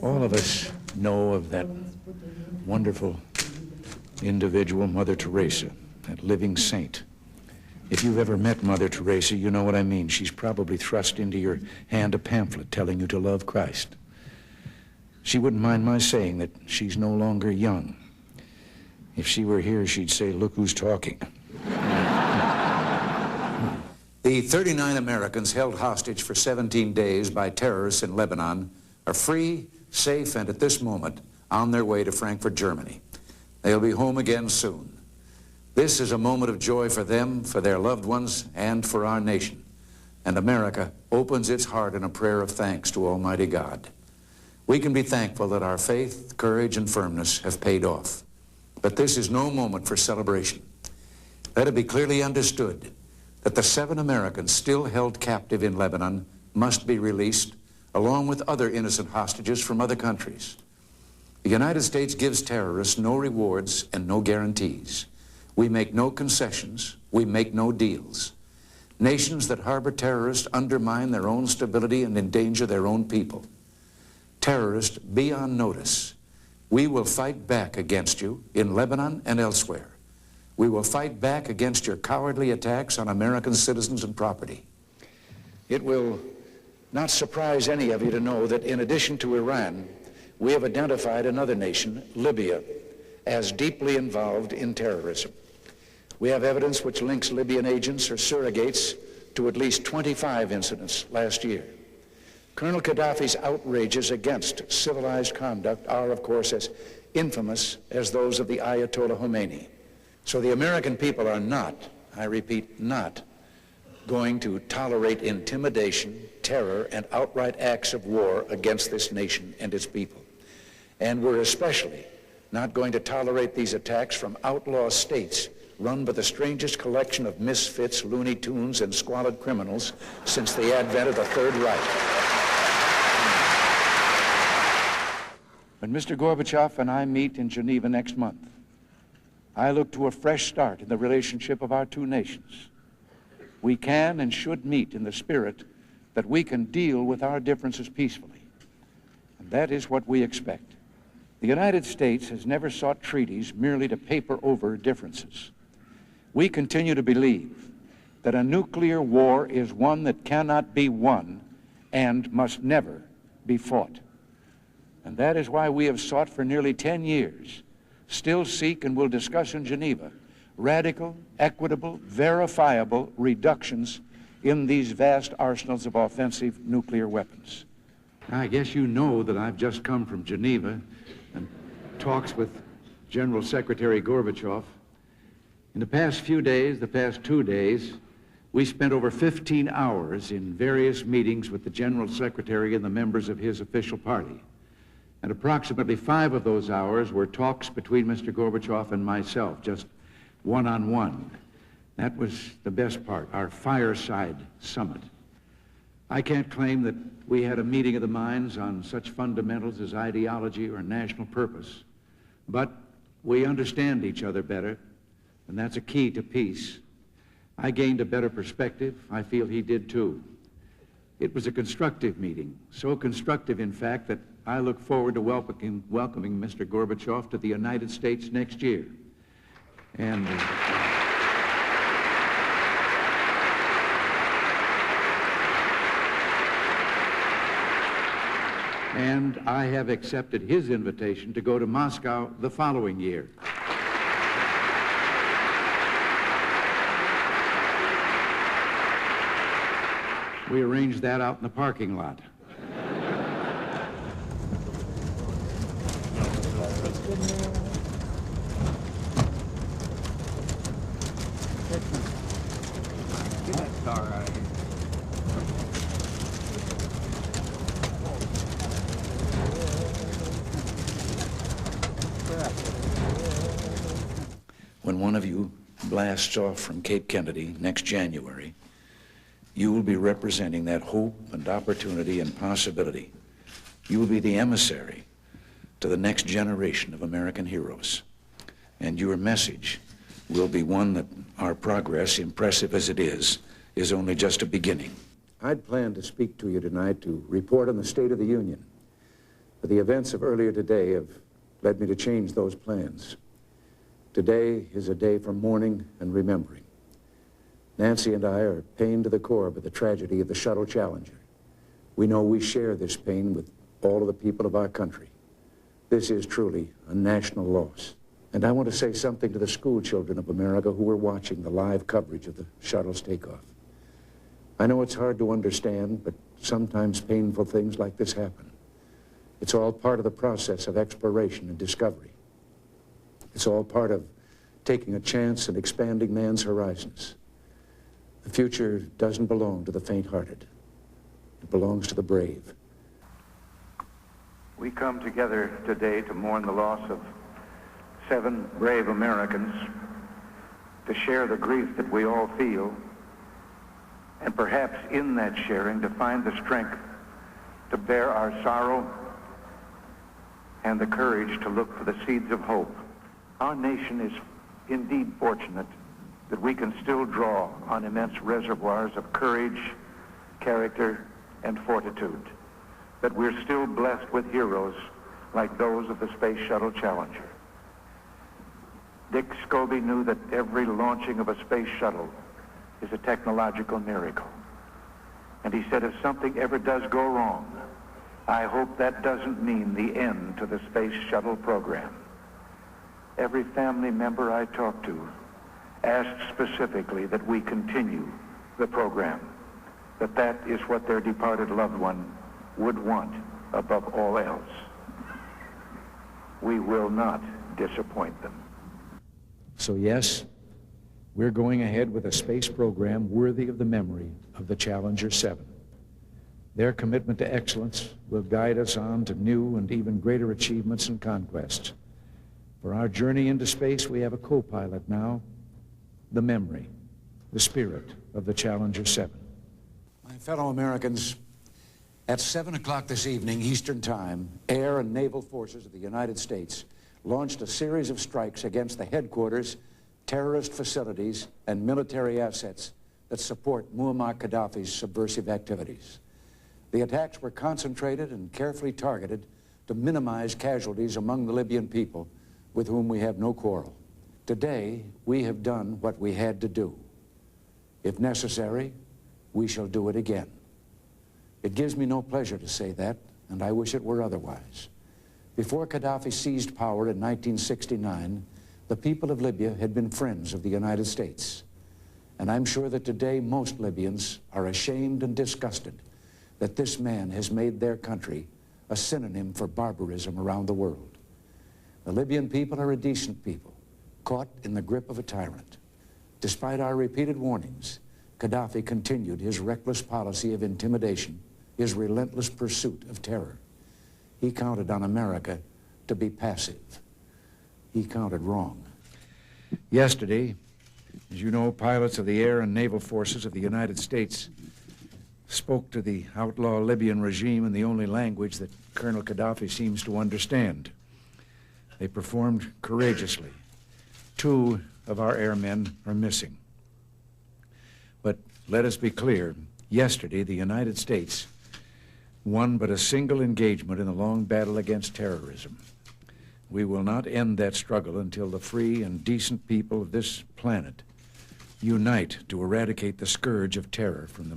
All of us know of that wonderful individual, Mother Teresa, that living saint. If you've ever met Mother Teresa, you know what I mean. She's probably thrust into your hand a pamphlet telling you to love Christ. She wouldn't mind my saying that she's no longer young. If she were here, she'd say, "Look who's talking." The 39 Americans held hostage for 17 days by terrorists in Lebanon are free, safe, and at this moment on their way to Frankfurt, Germany. They'll be home again soon. This is a moment of joy for them, for their loved ones, and for our nation. And America opens its heart in a prayer of thanks to Almighty God. We can be thankful that our faith, courage, and firmness have paid off. But this is no moment for celebration. Let it be clearly understood that the 7 Americans still held captive in Lebanon must be released, along with other innocent hostages from other countries. The United States gives terrorists no rewards and no guarantees. We make no concessions. We make no deals. Nations that harbor terrorists undermine their own stability and endanger their own people. Terrorists, be on notice. We will fight back against you in Lebanon and elsewhere. We will fight back against your cowardly attacks on American citizens and property. It will not surprise any of you to know that in addition to Iran, we have identified another nation, Libya, as deeply involved in terrorism. We have evidence which links Libyan agents or surrogates to at least 25 incidents last year. Colonel Gaddafi's outrages against civilized conduct are, of course, as infamous as those of the Ayatollah Khomeini. So the American people are not, I repeat, not going to tolerate intimidation, terror, and outright acts of war against this nation and its people. And we're especially not going to tolerate these attacks from outlaw states run by the strangest collection of misfits, Looney Tunes, and squalid criminals since the advent of the Third Reich. When Mr. Gorbachev and I meet in Geneva next month, I look to a fresh start in the relationship of our two nations. We can and should meet in the spirit that we can deal with our differences peacefully. And that is what we expect. The United States has never sought treaties merely to paper over differences. We continue to believe that a nuclear war is one that cannot be won and must never be fought. And that is why we have sought for nearly 10 years, still seek and will discuss in Geneva, radical, equitable, verifiable reductions in these vast arsenals of offensive nuclear weapons. I guess you know that I've just come from Geneva and talks with General Secretary Gorbachev. In the past few days, the past 2 days, we spent over 15 hours in various meetings with the General Secretary and the members of his official party. And approximately 5 of those hours were talks between Mr. Gorbachev and myself, just one-on-one. That was the best part, our fireside summit. I can't claim that we had a meeting of the minds on such fundamentals as ideology or national purpose, but we understand each other better, and that's a key to peace. I gained a better perspective. I feel he did too. It was a constructive meeting, so constructive, in fact, that I look forward to welcoming Mr. Gorbachev to the United States next year. And I have accepted his invitation to go to Moscow the following year. We arranged that out in the parking lot. Get that star out of here. When one of you blasts off from Cape Kennedy next January, you will be representing that hope and opportunity and possibility. You will be the emissary to the next generation of American heroes. And your message will be one that our progress, impressive as it is is only just a beginning. I'd planned to speak to you tonight to report on the State of the Union. But the events of earlier today have led me to change those plans. Today is a day for mourning and remembering. Nancy and I are pained to the core by the tragedy of the Shuttle Challenger. We know we share this pain with all of the people of our country. This is truly a national loss. And I want to say something to the school children of America who were watching the live coverage of the shuttle's takeoff. I know it's hard to understand, but sometimes painful things like this happen. It's all part of the process of exploration and discovery. It's all part of taking a chance and expanding man's horizons. The future doesn't belong to the faint-hearted. It belongs to the brave. We come together today to mourn the loss of 7 brave Americans, to share the grief that we all feel, and perhaps in that sharing to find the strength to bear our sorrow and the courage to look for the seeds of hope. Our nation is indeed fortunate that we can still draw on immense reservoirs of courage, character, and fortitude, that we're still blessed with heroes like those of the Space Shuttle Challenger. Dick Scobie knew that every launching of a space shuttle is a technological miracle. And he said, if something ever does go wrong, I hope that doesn't mean the end to the Space Shuttle program. Every family member I talked to asked specifically that we continue the program, that is what their departed loved one would want above all else. We will not disappoint them. So yes, we're going ahead with a space program worthy of the memory of the Challenger 7. Their commitment to excellence will guide us on to new and even greater achievements and conquests. For our journey into space, we have a co-pilot now, the memory, the spirit of the Challenger 7. My fellow Americans, at 7 o'clock this evening, Eastern Time, Air and Naval Forces of the United States launched a series of strikes against the headquarters, terrorist facilities, and military assets that support Muammar Gaddafi's subversive activities. The attacks were concentrated and carefully targeted to minimize casualties among the Libyan people with whom we have no quarrel. Today, we have done what we had to do. If necessary, we shall do it again. It gives me no pleasure to say that, and I wish it were otherwise. Before Gaddafi seized power in 1969, the people of Libya had been friends of the United States. And I'm sure that today most Libyans are ashamed and disgusted that this man has made their country a synonym for barbarism around the world. The Libyan people are a decent people, caught in the grip of a tyrant. Despite our repeated warnings, Gaddafi continued his reckless policy of intimidation, his relentless pursuit of terror. He counted on America to be passive. He counted wrong. Yesterday, as you know, pilots of the Air and Naval Forces of the United States spoke to the outlaw Libyan regime in the only language that Colonel Gaddafi seems to understand. They performed courageously. 2 of our airmen are missing. But let us be clear, yesterday the United States won but a single engagement in the long battle against terrorism. We will not end that struggle until the free and decent people of this planet unite to eradicate the scourge of terror from the